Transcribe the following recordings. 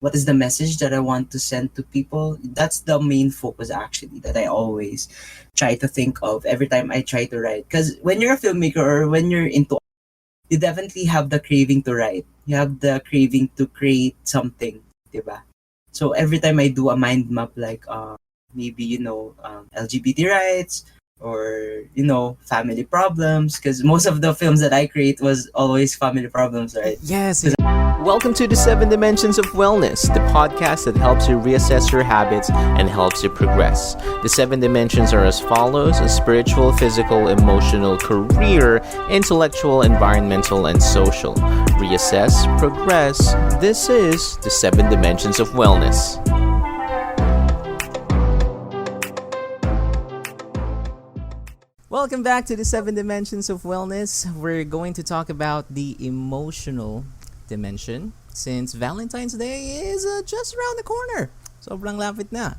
what is the message that I want to send to people. That's the main focus actually that I always try to think of every time I try to write. Because when you're a filmmaker or when you're into, you definitely have the craving to write. You have the craving to create something, diba? So every time I do a mind map, like maybe LGBT rights or family problems, because most of the films that I create was always family problems, right? Yes. Welcome to the 7 Dimensions of Wellness, the podcast that helps you reassess your habits and helps you progress. The 7 dimensions are as follows: spiritual, physical, emotional, career, intellectual, environmental, and social. Reassess, progress. This is the 7 Dimensions of Wellness. Welcome back to the 7 Dimensions of Wellness. We're going to talk about the emotional dimension since Valentine's Day is just around the corner. Sobrang lapit na.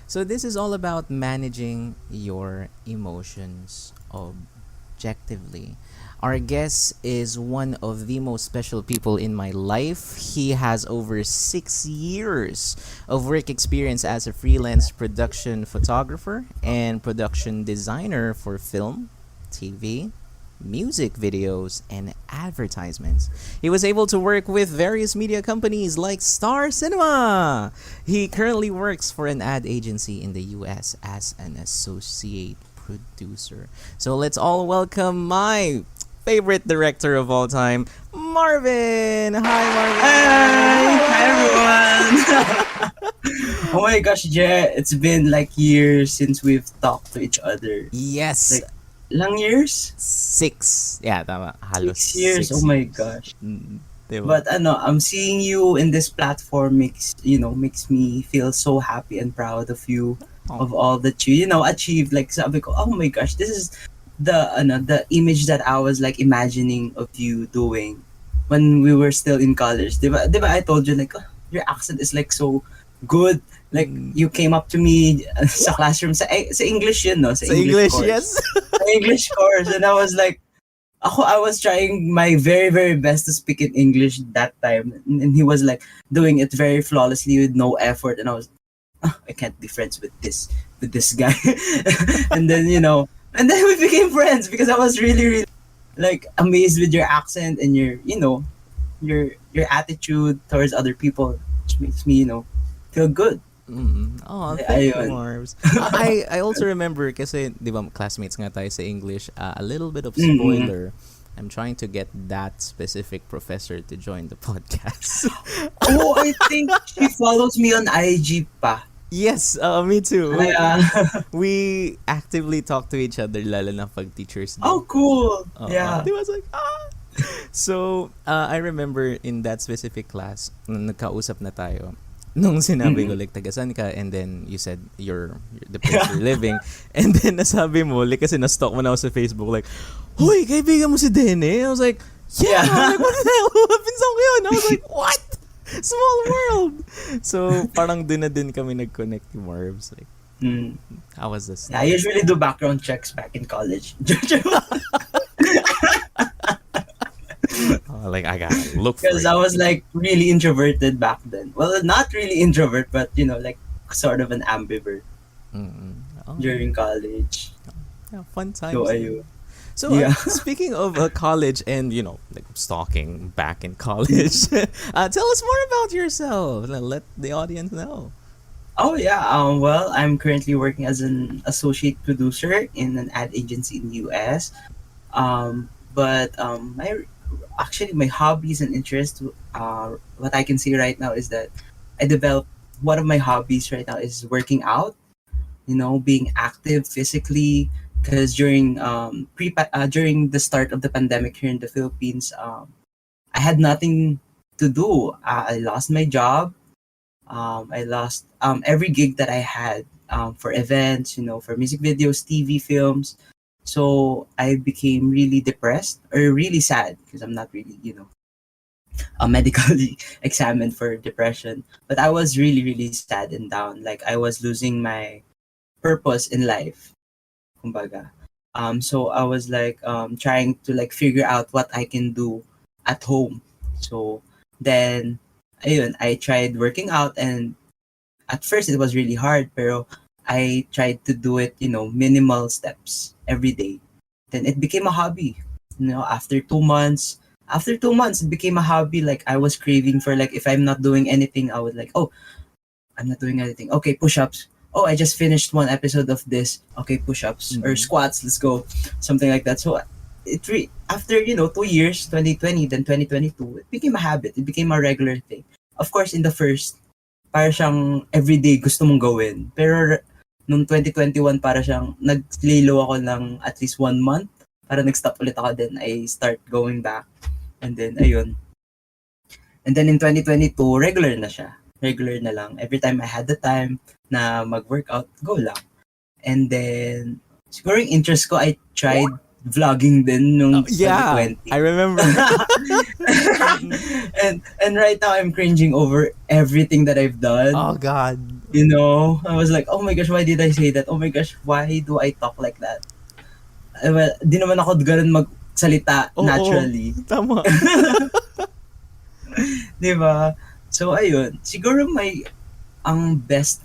So this is all about managing your emotions objectively. Our guest is one of the most special people in my life. He has over 6 years of work experience as a freelance production photographer and production designer for film, TV, music videos, and advertisements. He was able to work with various media companies like Star Cinema. He currently works for an ad agency in the US as an associate producer. So let's all welcome my favorite director of all time, Marvin. Hi, Marvin. Hi everyone. Oh my gosh, Jay, it's been like years since we've talked to each other. Yes. Like, lang years? 6. Yeah, tama. Halos 6 years. 6 Oh my years. gosh. Diba? But I'm seeing you in this platform makes me feel so happy and proud of you, of all that you achieved. Like sabi ko, oh my gosh, this is the image that I was like imagining of you doing when we were still in college. Diba I told you like, oh, your accent is like so good. Like you came up to me sa classroom sa English yun, no? Sa Sa English, course. yes. Sa English course, and I was like, I was trying my very, very best to speak in English that time. And he was like doing it very flawlessly with no effort. And I was, I can't be friends with this guy. and then, and then we became friends because I was really, really like amazed with your accent and your attitude towards other people, which makes me, feel good. Oh, thank you, Ayun. Marbs. I also remember kasi, di ba, classmates nga tayo sa English, a little bit of spoiler. I'm trying to get that specific professor to join the podcast. Oh, I think she follows me on IG pa. Yes, me too. We actively talk to each other, lalo na pag teachers day. Oh, cool. Yeah. Di ba? It's like, So, I remember in that specific class, nung nagkausap na tayo, nung sinabi ko, like, tagasan ka, and then you said the place you're living, and then nasabi mo, like, kasi na-stalk mo na ako sa Facebook, like, hoy, kaibigan mo si Dene? I was like, yeah. Like, what the hell? Pinsan ko yun. I was like, what? Small world. So, parang dun na din kami nag-connect ni Marbs. Like, how was this? I usually do background checks back in college. Like, I gotta look for Because I was like really introverted back then. Well, not really introvert, but like sort of an ambivert during college. Yeah, fun times. So, ayun. So, Yeah. Speaking of college and, like stalking back in college, tell us more about yourself. Let the audience know. Oh yeah. Well, I'm currently working as an associate producer in an ad agency in the US. But my hobbies and interests, what I can see right now is that I developed one of my hobbies right now is working out. Being active physically. Because during the start of the pandemic here in the Philippines, I had nothing to do. I lost my job. I lost every gig that I had for events, for music videos, TV, films. So I became really depressed or really sad because I'm not really, medically examined for depression. But I was really, really sad and down. Like I was losing my purpose in life. Kumbaga. So I was like trying to like figure out what I can do at home. So then ayun, I tried working out, and at first it was really hard, pero I tried to do it, minimal steps every day. Then it became a hobby. After 2 months, it became a hobby. Like I was craving for, like, if I'm not doing anything, I would like, oh, I'm not doing anything. Okay, push-ups. Oh, I just finished one episode of this. Okay, push-ups or Mm-hmm. squats. Let's go, something like that. So after 2 years, 2020, then 2022, it became a habit. It became a regular thing. Of course, in the first, para siyang everyday gusto mong gawin. Pero nung 2021, para siyang naglilo ako ng at least 1 month. Para nag-stop ulit ako, then I start going back. And then, ayun. And then in 2022, regular na siya. Regular na lang. Every time I had the time na mag-workout, go lang. And then, siguro yung interest ko, I tried vlogging din Oh, nung yeah, I 2020. remember. Mm-mm. and right now I'm cringing over everything that I've done. Oh God. I was like, oh my gosh, why did I say that? Oh my gosh, why do I talk like that? Well, di naman ako ganun magsalita Oo, naturally. tama. Di ba? So, ayun. Siguro ang best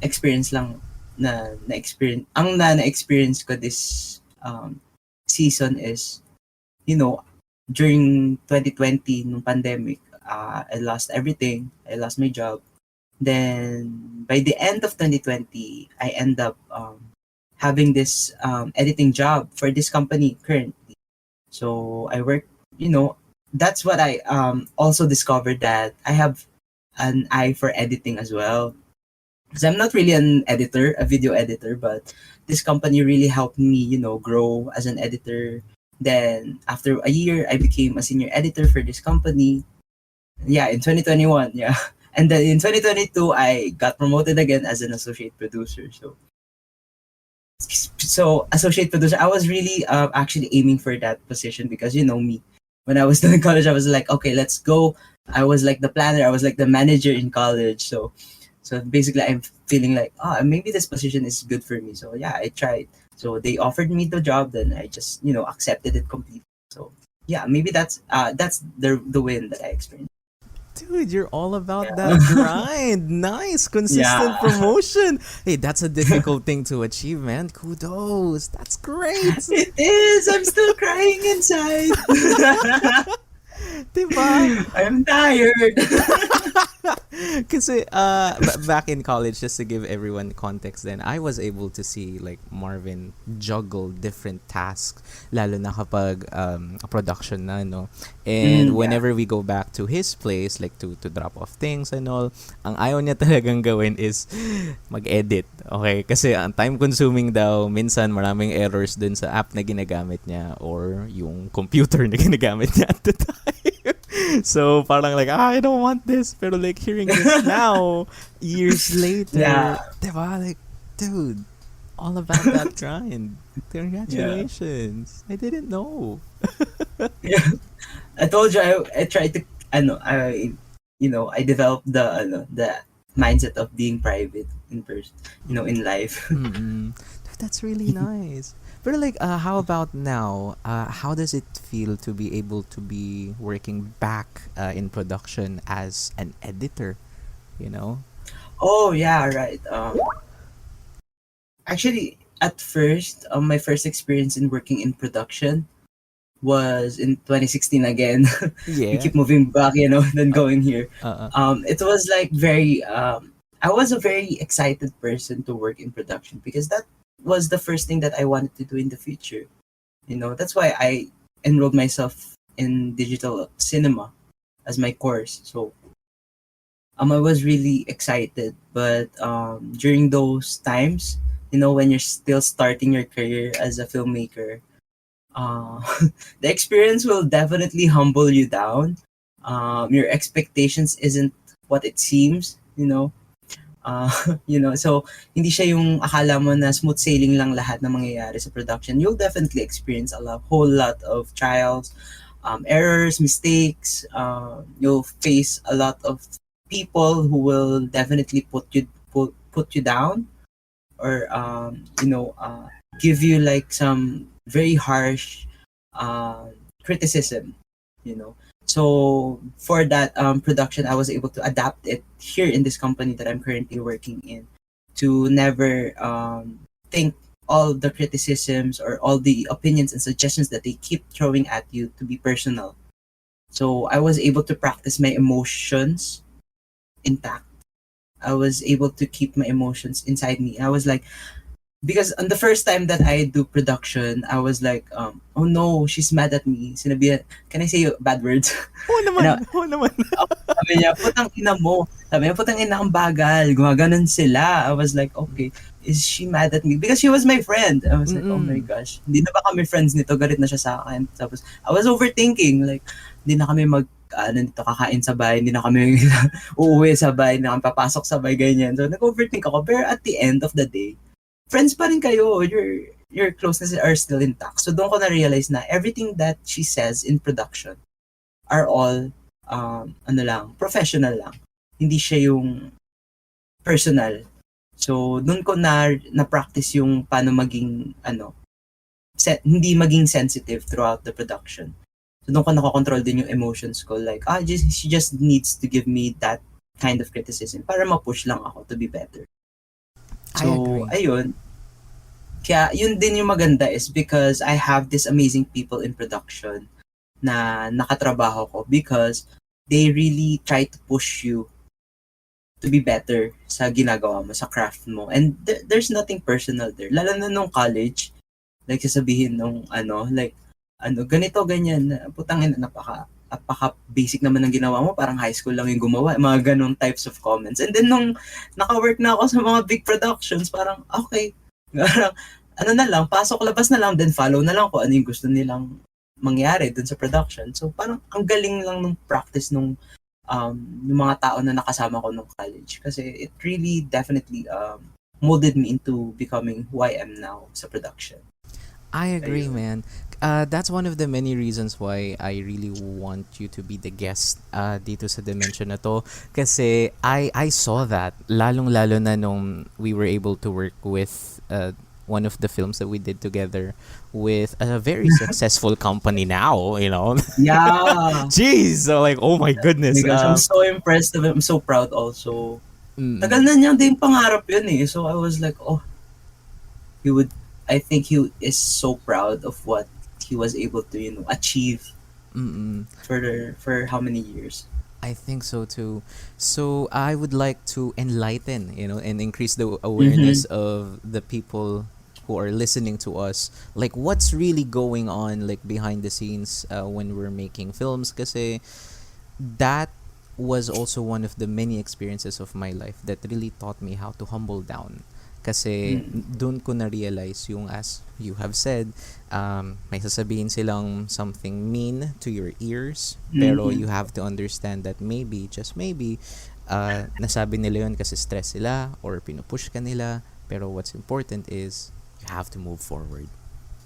experience lang na-experience ko this season is, you know, during 2020, nung pandemic, I lost everything. I lost my job. Then, by the end of 2020, I end up having this editing job for this company currently. So, I work, that's what I also discovered, that I have an eye for editing as well. Because I'm not really an editor, a video editor, but this company really helped me, grow as an editor. Then after a year, I became a senior editor for this company. Yeah, in 2021, yeah. And then in 2022, I got promoted again as an associate producer. So associate producer, I was really actually aiming for that position, because you know me. When I was still in college, I was like, okay, let's go. I was like the planner. I was like the manager in college. So basically, I'm feeling like, maybe this position is good for me. So yeah, I tried. So they offered me the job, then I just accepted it completely. So yeah, maybe that's the win that I experienced. Dude, you're all about Yeah, that grind. Nice, consistent yeah, promotion. Hey, that's a difficult thing to achieve, man. Kudos. That's great. it is. I'm still crying inside. Diba? I'm tired. Kasi back in college, just to give everyone context, then I was able to see like Marvin juggle different tasks, lalo na kapag production na, no? And Yeah. whenever we go back to his place, like to drop off things and all, ang ayaw niya talagang gawin is mag-edit. Okay? Kasi ang time-consuming daw, minsan maraming errors dun sa app na ginagamit niya or yung computer na ginagamit niya at the time. So parang like, I don't want this. Pero like hearing this now, years later, Yeah. diba? Like, dude, all about that grind. Yeah. Congratulations. I didn't know. Yeah. I told you, I tried to, I developed the mindset of being private in person, in life. Mm-mm. That's really nice. But like, how about now? How does it feel to be able to be working back in production as an editor? You know? Oh yeah, right. Actually, at first, my first experience in working in production was in 2016 again. We Yeah. keep moving back, then Uh, going here. uh, It was like very. I was a very excited person to work in production, because that was the first thing that I wanted to do in the future. That's why I enrolled myself in digital cinema as my course. So I was really excited, but during those times, when you're still starting your career as a filmmaker, uh, the experience will definitely humble you down. Your expectations isn't what it seems, Uh, so hindi siya yung akala mo na smooth sailing lang lahat na mangyayari sa production. You'll definitely experience whole lot of trials, errors, mistakes. You'll face a lot of people who will definitely put you down, or give you like some very harsh criticism. You know, So for that production, I was able to adapt it here in this company that I'm currently working in, to never think all the criticisms or all the opinions and suggestions that they keep throwing at you to be personal. So I was able to practice my emotions intact. I was able to keep my emotions inside me. I was like, because on the first time that I do production, I was like, oh no, she's mad at me. Sinabi, can I say bad words? Oo and naman, oo naman. sabi niya, putang ina mo. Sabi niya, putang ina ang bagal. Gumaganon sila. I was like, okay, is she mad at me? Because she was my friend. I was like, oh my Mm-mm. gosh. Hindi na ba kami friends nito? Galit na siya sa akin. Tapos, I was overthinking. Like, hindi na kami nito, kakain sabay. Hindi na kami uuwi sabay. Hindi na kami papasok sabay, ganyan. So, nag-overthink ako. Pero at the end of the day, friends pa rin kayo. Your closeness are still intact. So, doon ko na-realize na everything that she says in production are all ano lang, professional lang. Hindi siya yung personal. So, doon ko na-practice yung paano maging, hindi maging sensitive throughout the production. So, doon ko nakokontrol din yung emotions ko. Like, she just needs to give me that kind of criticism para ma-push lang ako to be better. I So, agree. ayun. Kaya, yun din yung maganda is because I have this amazing people in production na nakatrabaho ko because they really try to push you to be better sa ginagawa mo, sa craft mo. And there's nothing personal there. Lalo na nung college, like sasabihin nung ganito, ganyan, putang ina, napaka basic naman ng ginawa mo, parang high school lang yung gumawa, mga ganong types of comments. And then nung naka-work na ako sa mga big productions, parang okay, parang ano na lang, pasok labas na lang, then follow na lang kung ano yung gusto nilang mangyari dun sa production. So parang ang galing lang nung practice nung um, yung mga tao na nakasama ko nung college. Kasi it really definitely molded me into becoming who I am now sa production. I agree, Ayun. man. That's one of the many reasons why I really want you to be the guest dito sa dimension na to. Kasi I saw that. Lalong-lalo na nung we were able to work with one of the films that we did together with a very successful company now, you know. Yeah. Jeez! So like, oh my Oh my goodness. gosh, I'm so impressed of him. I'm so proud also. Tagal Mm, na niyang din pangarap yun eh. So I was like, oh, he would, I think he is so proud of what he was able to, achieve mm. for how many years. I think so too. So I would like to enlighten, and increase the Mm-hmm. awareness of the people who are listening to us, like what's really going on, like behind the scenes when we're making films. Kasi that was also one of the many experiences of my life that really taught me how to humble down. Kasi Mm-hmm. doon ko na-realize yung, as you have said, may sasabihin silang something mean to your ears, pero Mm-hmm. you have to understand that maybe, just maybe, nasabi nila yun kasi stress sila or pinupush ka nila, pero what's important is you have to move forward.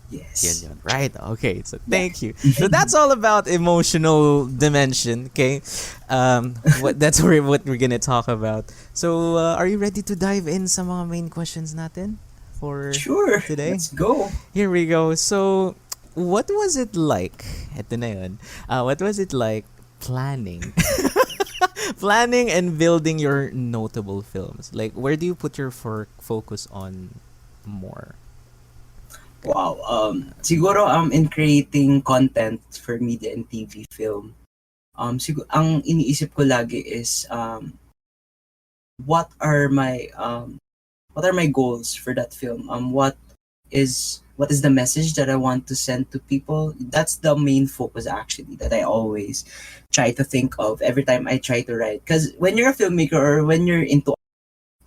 Yun Yes. yun. Right. Okay. So Yeah. thank you. So that's all about emotional dimension. Okay. That's what we're gonna talk about. So are you ready to dive in sa mga main questions natin for Sure. today? Let's go. Here we go. So what was it like? Ito na yun. What was it like planning? Planning and building your notable films. Like, where do you put your focus on more? Wow. Siguro in creating content for media and TV film, ang iniisip ko lagi is what are my goals for that film? What is the message that I want to send to people? That's the main focus actually that I always try to think of every time I try to write. Because when you're a filmmaker or when you're into,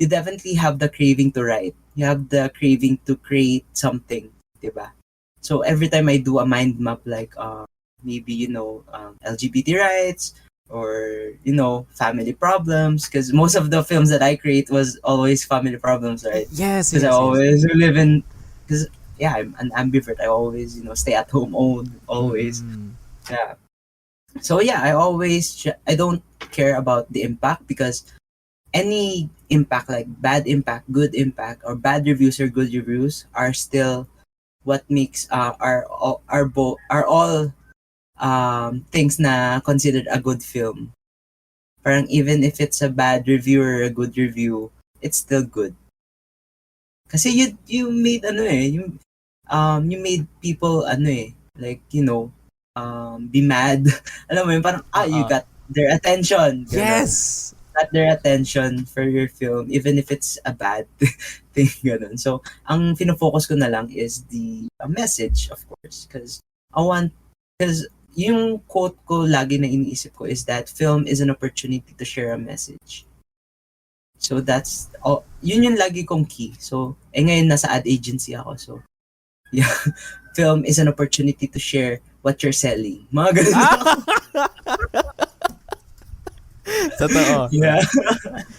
you definitely have the craving to write. You have the craving to create something, diba? So every time I do a mind map, like maybe LGBT rights or family problems, because most of the films that I create was always family problems, right? Yes, Because I yes, yes. always live in, because yeah, I'm an ambivert. I always stay at home always. Mm-mm. Yeah. So yeah, I don't care about the impact, because any impact, like bad impact, good impact, or bad reviews or good reviews, are still what makes are all things na considered a good film. Parang even if it's a bad review or a good review, it's still good. Kasi you made ano eh, you made people ano eh, like, be mad. Alam mo yun, parang, you Uh-uh. got their attention, ganon. Yes! Got their attention for your film, even if it's a bad thing, ganon. So, ang fino-focus ko na lang is the message, of course. Because yung quote ko lagi na iniisip ko is that film is an opportunity to share a message. So that's yun yung lagi kong key. So ngayon nasa ad agency ako. So yeah, film is an opportunity to share what you're selling. Mga ganun Ah! ako. Totoo. Yeah.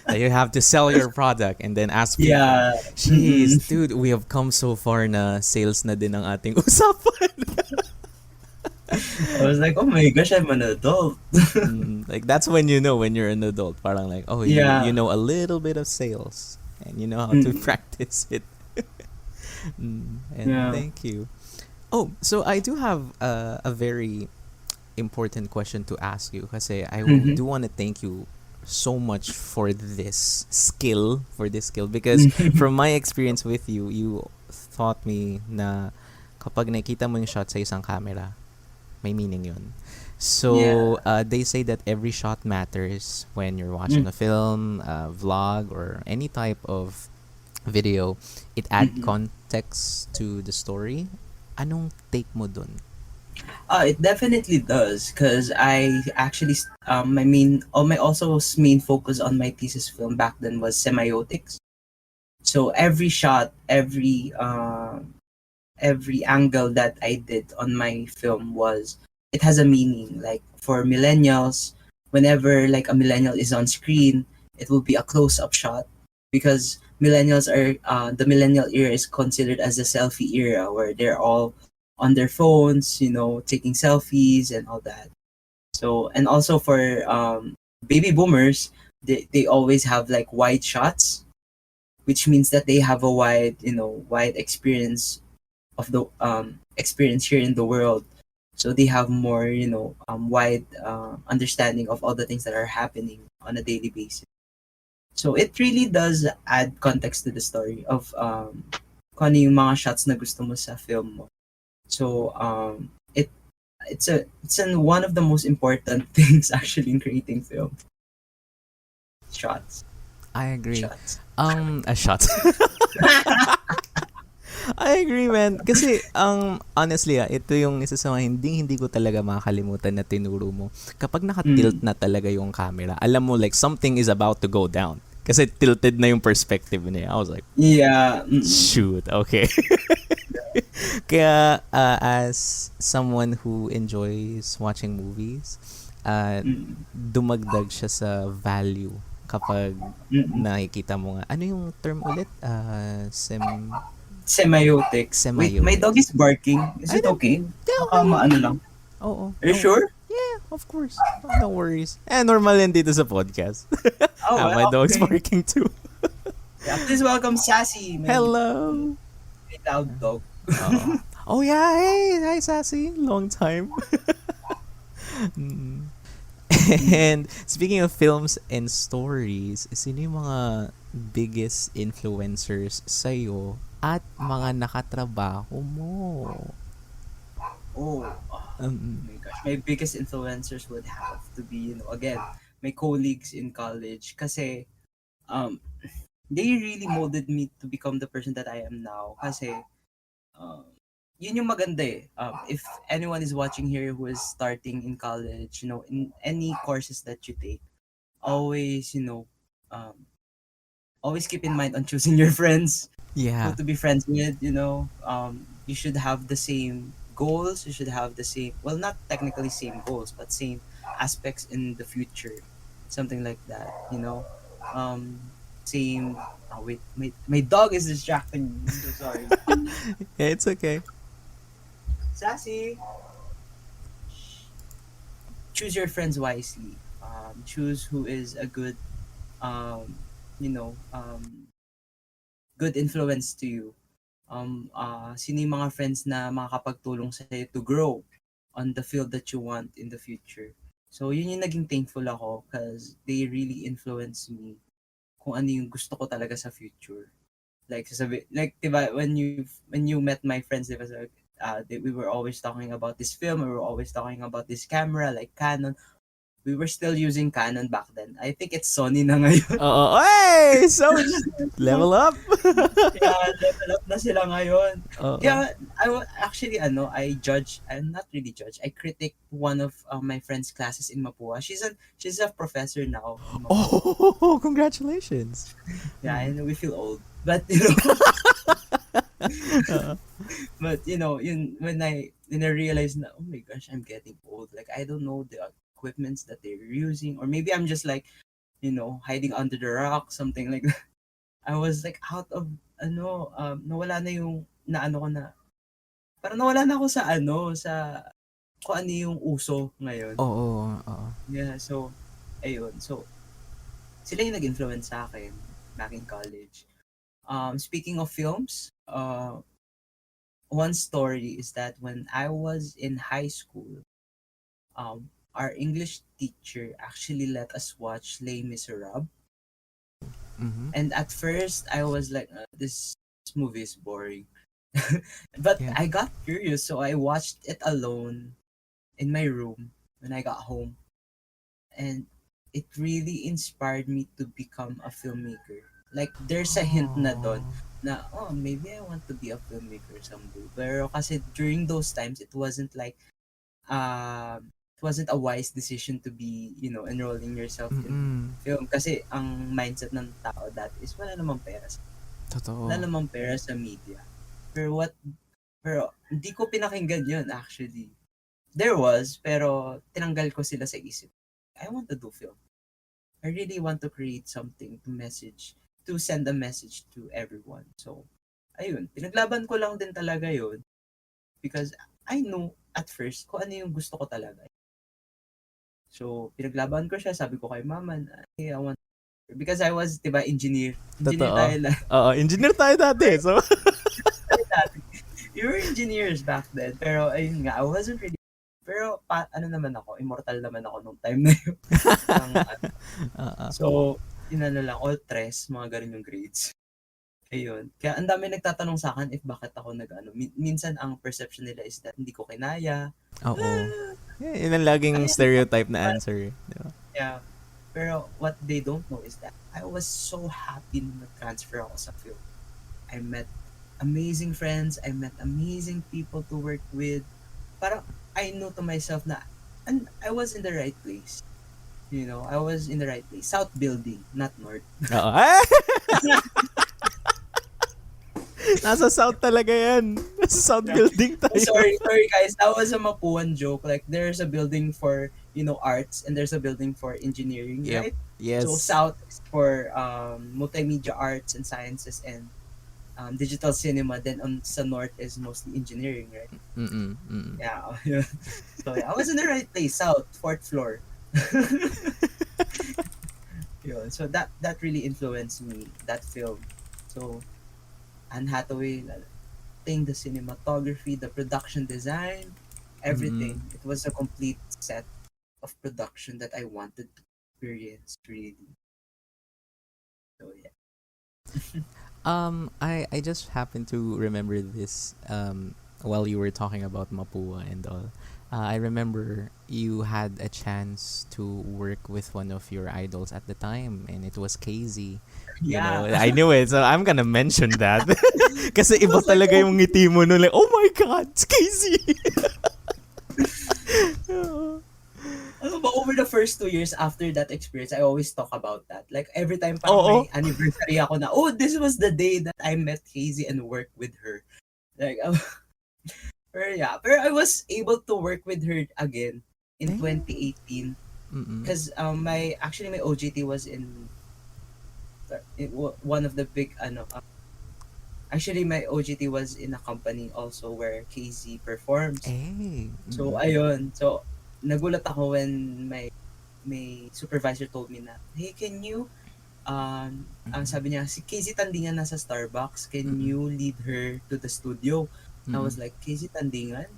That you have to sell your product and then ask people. Yeah. Jeez, Mm-mm. dude, we have come so far na sales na din ang ating usapan. I was like, oh my gosh, I'm an adult. Like that's when you know when you're an adult. Parang like, oh, you Yeah. know a little bit of sales and you know how to Mm-mm. practice it. And Yeah. thank you. Oh, so I do have a very important question to ask you kasi Mm-hmm. do want to thank you so much for this skill because from my experience with you, you taught me na kapag nakita mo yung shot sa isang camera, may meaning yun. Yeah. So, they say that every shot matters when you're watching Mm-hmm. a film, a vlog, or any type of video. It add context to the story. Anong take mo dun? It definitely does because I actually my main my also main focus on my thesis film back then was semiotics. So every shot, every angle that I did on my film was it has a meaning. Like for millennials, whenever like a millennial is on screen, it will be a close up shot because millennials are the millennial era is considered as a selfie era where they're all on their phones, taking selfies and all that. So and also for baby boomers, they always have like wide shots, which means that they have a wide experience of the experience here in the world. So they have more, wide understanding of all the things that are happening on a daily basis. So it really does add context to the story of kung ano yung mga shots na gusto mo sa film mo. So it's one of the most important things actually in creating film. Shots. I agree. Shots. A shot. I agree, man. Kasi, honestly, ito yung isa sa mga hindi ko talaga makakalimutan na tinuro mo. Kapag naka-tilt Mm. na talaga yung camera, alam mo, like, something is about to go down. Kasi tilted na yung perspective niya. I was like, Yeah. Mm-mm. shoot, okay. Kaya, as someone who enjoys watching movies, Mm-mm. dumagdag siya sa value kapag Mm-mm. nakikita mo nga. Ano yung term ulit? Semiotics. Wait, my Semiotics. dog is barking. Is I it don't, okay? yeah, Baka okay lang. maano lang. Oo. Are you No. sure? Yeah, of course. No worries. Normal yan dito sa podcast. Oh, My well, dog's okay. barking too. Yeah, please welcome Sassy, Hello. my loud dog. Oo. Oh yeah, hey, hi Sassy. Long time. Mm. And speaking of films and stories, sino yung mga biggest influencers sa'yo at mga nakatrabaho mo? Oh, my gosh. My biggest influencers would have to be, again, my colleagues in college. Kasi, um, they really molded me to become the person that I am now. Kasi, um, yun yung maganda eh. If anyone is watching here who is starting in college, in any courses that you take, always, um, always keep in mind on choosing your friends, who Yeah. to be friends with. You should have the same goals. You should have the same, well, not technically same goals, but same aspects in the future, something like that. Um, same. Oh wait, my dog is distracting me. I'm so sorry. Yeah, it's okay. Sassy, choose your friends wisely. Choose who is a good, um, good influence to you. Sino yung mga friends na makakapagtulong sa'yo to grow on the field that you want in the future. So yun yung naging thankful ako because they really influenced me kung ano yung gusto ko talaga sa future. Like sasabi, like diba when you met my friends, diba, so, we were always talking about this film, we were always talking about this camera like Canon. We were still using Canon back then. I think it's Sony na ngayon. Oo. Hey! So, level up! Yeah, level up na sila ngayon. Oo. Kaya, actually, I judge, I'm not really judge, I critic one of my friend's classes in Mapua. She's a professor now in Mapua. Oh, congratulations! Yeah, Mm. and we feel old. But, but, when I realized na, oh my gosh, I'm getting old. Like, I don't know the equipments that they're using. Or maybe I'm just like, hiding under the rock, something like that. I was like out of, nawala na yung, naano ko na, parang nawala na ako sa kung ano yung uso ngayon. Oo, oo. Yeah, so, ayun. So, sila yung nag-influence sa akin back in college. Speaking of films, one story is that when I was in high school, our English teacher actually let us watch Les Miserables. Mm-hmm. And at first, I was like, this movie is boring. But Yeah. I got curious, so I watched it alone in my room when I got home. And it really inspired me to become a filmmaker. Like, there's a hint na Oh. doon na, oh, maybe I want to be a filmmaker someday. Pero kasi during those times, it wasn't a wise decision to be, enrolling yourself in Mm-mm. film. Kasi ang mindset ng tao that is wala Totoo. namang pera sa media. Pero hindi ko pinakinggan yun actually. There was, pero tinanggal ko sila sa isip. I want to do film. I really want to create something to send a message to everyone. So, ayun, pinaglaban ko lang din talaga yun because I knew at first kung ano yung gusto ko talaga. So, pinaglaban ko siya, sabi ko kay mama, hey, I want, because I was, diba, engineer Totoo. tayo lahat. Oo, engineer tayo dati. So, We were engineers back then, pero ayun nga, I wasn't really, pero ano naman ako, immortal naman ako nung time na yun. Oo. So, inano lang, all tres, mga ganun yung grades. Ayun. Kaya ang dami nagtatanong sa akin if bakit ako minsan ang perception nila is that hindi ko kinaya. Oo. Ah, Yeah, yun ang laging kaya stereotype na answer. Di ba? yeah. Pero what they don't know is that I was so happy na nag-transfer ako sa film. I met amazing friends, I met amazing people to work with. Parang I know to myself na and I was in the right place. I was in the right place. South building, not north. Oo. Ah! Nasa south talaga yan. Nasa south Yeah. building Oh, tayo. sorry guys. That was a Mapuan joke. Like there's a building for, arts and there's a building for engineering, Yep. right? So Yes. South is for multimedia arts and sciences and digital cinema. Then on sa North is mostly engineering, right? Mm-mm. Mm-mm. Yeah. So yeah, I was in the right place, South, fourth floor. Yun. So that really influenced me, that film. So Anne Hathaway, the cinematography, the production design, Mm-mm. everything. It was a complete set of production that I wanted to experience really. So yeah. I just happened to remember this while you were talking about Mapua and all. I remember you had a chance to work with one of your idols at the time, and it was KZ. You know, Yeah. I knew it, so I'm gonna mention that. Kasi It iba was like, talaga oh, yung ngiti mo no, like, oh my God, it's KZ! ano ba, over the first 2 years after that experience, I always talk about that. Like every time parang Oo. may anniversary ako na, oh, this was the day that I met Casey and worked with her. Like, pero I was able to work with her again in Eh. 2018 Mm-mm. because my OJT was in one of the big actually my OJT was in a company also where KZ performs. Eh. So Mm-mm. ayun, so nagulat ako when my supervisor told me na, hey, can you ang Mm-mm. sabi niya, si Casey Tandingan nasa Starbucks, can Mm-mm. you lead her to the studio? I Mm-mm. was like, Casey Tandingan?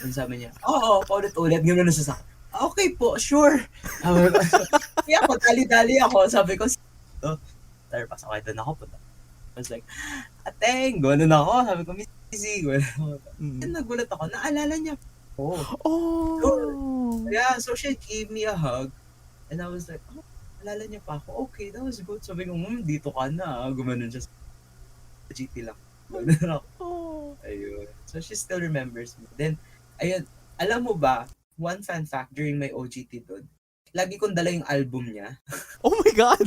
And sabi niya, oo, paulit-ulit, gano'n na sa akin. Okay po, sure. Sabi ko, kaya ako, dali-dali ako. Sabi ko, oh, Starbucks, okay, doon ako punta. I was like, ateng, gano'n ako. Sabi ko, Miss Easy, gano'n ako. Mm. Then nagulat ako, naalala niya po. Sure. Oh! Yeah, so she gave me a hug. And I was like, oh, naalala niya pa ako. Okay, that was good. Sabi ko, dito ka na. Gumanon siya sa GT lang. Gano'n ako. Oh! Ayun. So she still remembers me. Then, ayun, alam mo ba, one fun fact during my OGT doon, lagi kong dala yung album niya. Oh my God!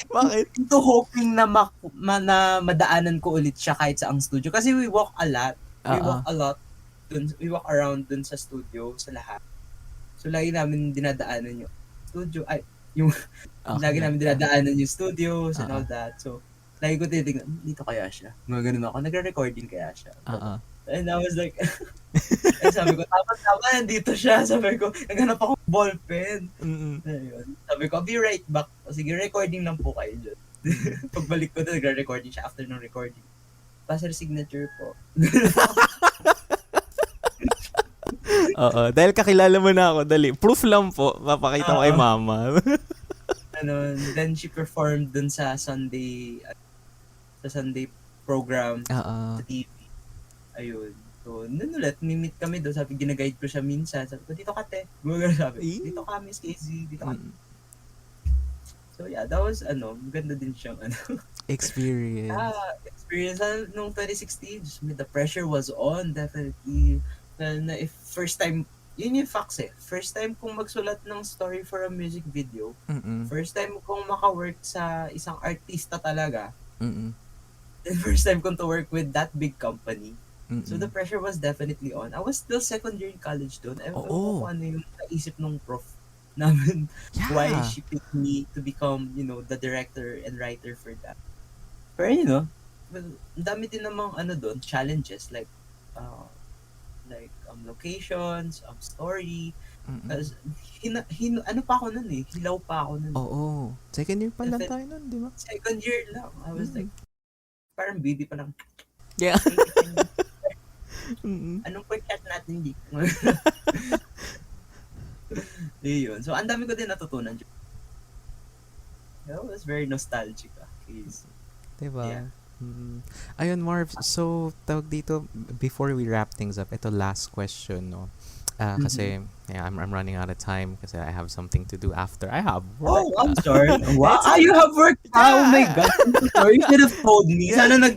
Bakit? Into hoping na, na madaanan ko ulit siya kahit sa ang studio. Kasi we walk a lot. We Oo. walk a lot. We walk around dun sa studio, sa lahat. So, lagi namin dinadaanan yung studio. Ay, yung, lagi Okay. namin dinadaanan yung studios and Oo. all that. So, lagi ko tinitignan, dito kaya siya. Mga ganun ako. Nagre-recording kaya siya. Oo. And I was like, eh, sabi ko, tama, nandito siya. Sabi ko, naghanap ako ng ballpen. Mm-mm. Ayun. Sabi ko, I'll be right back. O, sige, recording lang po kayo dyan. Pagbalik ko doon, nagre-recording siya after ng recording. Passer signature po. Oo. Dahil kakilala mo na ako, dali. Proof lang po. Papakita ko kay Oo. mama. Then she performed dun sa Sunday program Oo. sa TV. Ayun. So, nun ulit, meet kami doon. Sabi, ginaguide ko siya minsan. Sabi ko, dito ka, te. Gumagano sabi, Eh? dito ka, Miss Casey. Dito ka. Mm. So, yeah, that was, maganda din siyang, Experience. experience. Nung 2016, the pressure was on, definitely. Na if first time, yun yung facts eh. First time kong magsulat ng story for a music video. Mm-mm. First time kong maka-work sa isang artista talaga. Mm-mm. And first time kong to work with that big company. So Mm-mm. the pressure was definitely on. I was still second year in college doon. Ewan ko Oo. kung ano yung naisip nung prof namin. Why Yeah. she picked me to become, the director and writer for that. Pero well, ang dami din namang doon, challenges like locations, story. Mm-mm. As ano pa ako nun eh, hilaw pa ako nun. Oo. Second year pa lang Definitely, tayo nun, di ba? second year lang. I was Mm-mm. like, parang baby pa lang. Yeah. Hey, Mm-mm. anong chat natin di? Yun. So, ang dami ko din natutunan. That was very nostalgic. Case. Diba? Yeah. Mm. Ayun, Marv. So, tawag dito, before we wrap things up, ito last question, no? Kasi, yeah, I'm running out of time kasi I have something to do after. I have work. Oh, I'm sorry. Wow, It's you have work pa? Oh my yeah. God. I'm so sorry. You should have told me. Yeah. Sana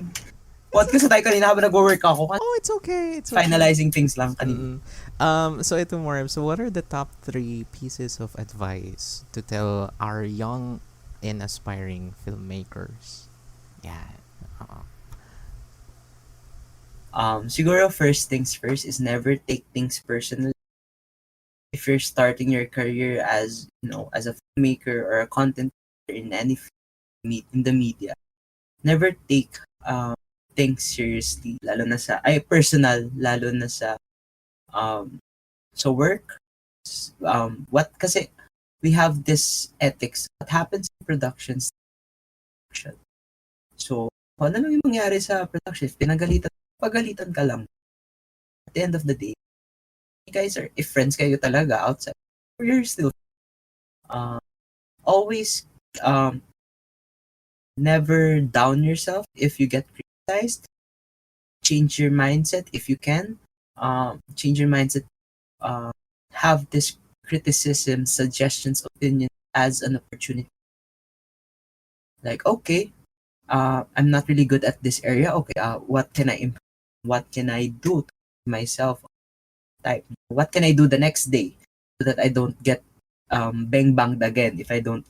podcast tayo kanina habang nag-work ako. Oh, it's okay. It's okay. Finalizing things lang kanina. So ito, Marv. So what are the top 3 pieces of advice to tell our young and aspiring filmmakers? Yeah. Siguro first things first is never take things personally. If you're starting your career as as a filmmaker or a content creator in any in the media, never take things seriously, lalo na sa personal, lalo na sa work. Kasi we have this ethics. What happens in productions? So, kung ano lang yung mangyari sa production, if pagalitan ka lang. At the end of the day, you guys if friends kayo talaga outside, you're still always never down yourself if you get criticized. Change your mindset if you can. Change your mindset. Have this criticism, suggestions, opinion as an opportunity. Like, okay, I'm not really good at this area. Okay, what can I improve? What can I do to myself? Type. What can I do the next day so that I don't get bang banged again if I don't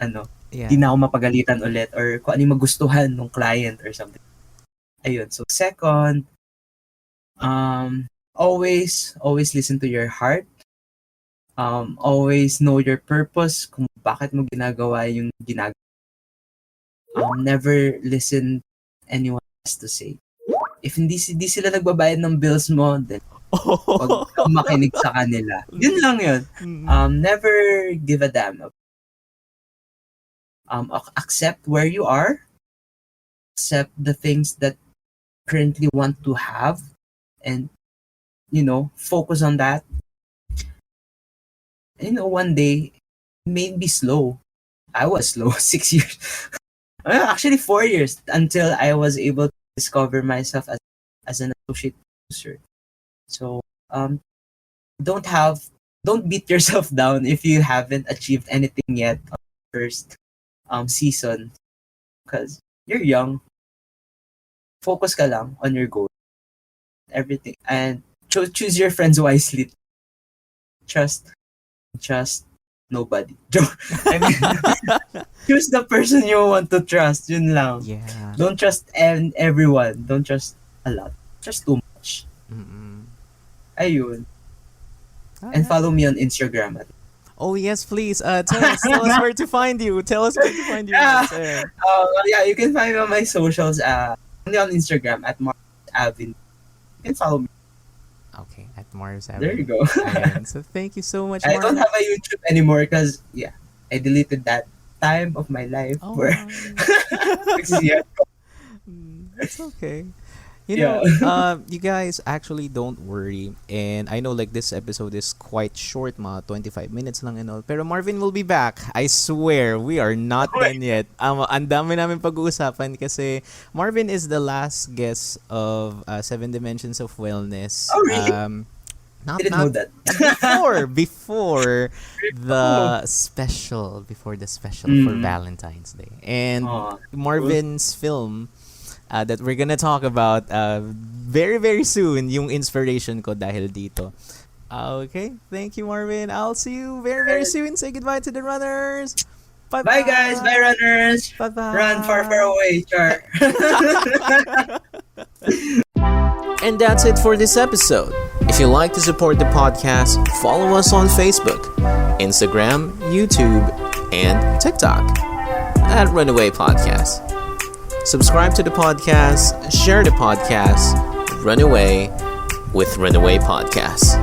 di na ako mapagalitan ulit or kung ano yung magustuhan ng client or something. Ayun. So second, always listen to your heart. Always know your purpose kung bakit mo ginagawa yung ginagawa. Never listen anyone has to say. If hindi sila nagbabayad ng bills mo, then wag kang makinig sa kanila. Yun lang yun. Never give a damn. Accept where you are. Accept the things that you currently want to have. And focus on that. One day it made me slow. I was slow 6 years. Well, actually 4 years until I was able to discover myself as an associate producer. So don't have don't beat yourself down if you haven't achieved anything yet on the first season, because you're young. Focus ka lang on your goal, everything, and choose your friends wisely. Trust trust nobody. I mean, choose the person you want to trust. Yun lang. Yeah. Don't trust everyone. Don't trust a lot. Trust too much. Mm-mm. Ayun. And Alright. follow me on Instagram. Oh yes, please. Tell us where to find you. Tell us where to find you. Yeah. Mars. Ayan. Yeah, you can find me on my socials. Only on Instagram at Marvin. You can follow me. Okay, at Mars There you Avenue. go. Ayan. So thank you so much, I don't Marvin. have a YouTube anymore because yeah, I deleted that time of my life Oh where my. 6 years. It's okay. You Yeah. know, you guys actually don't worry. And I know like this episode is quite short, mga 25 minutes lang and all. Pero Marvin will be back. I swear, we are not done yet. Ang dami namin pag-uusapan kasi Marvin is the last guest of Seven Dimensions of Wellness. Oh really? Not Didn't know that. before Oh. before the special for Mm. Valentine's Day. And Oh, Marvin's film that we're gonna talk about very very soon, yung inspiration ko dahil dito. Okay, thank you Marvin. I'll see you very very soon. Say goodbye to the runners. Bye bye guys. Bye runners. Bye bye. Run far far away, Char. And that's it for this episode. If you like to support the podcast, follow us on Facebook, Instagram, YouTube, and TikTok at Runaway Podcast. Subscribe to the podcast, share the podcast, run away with Runaway Podcast.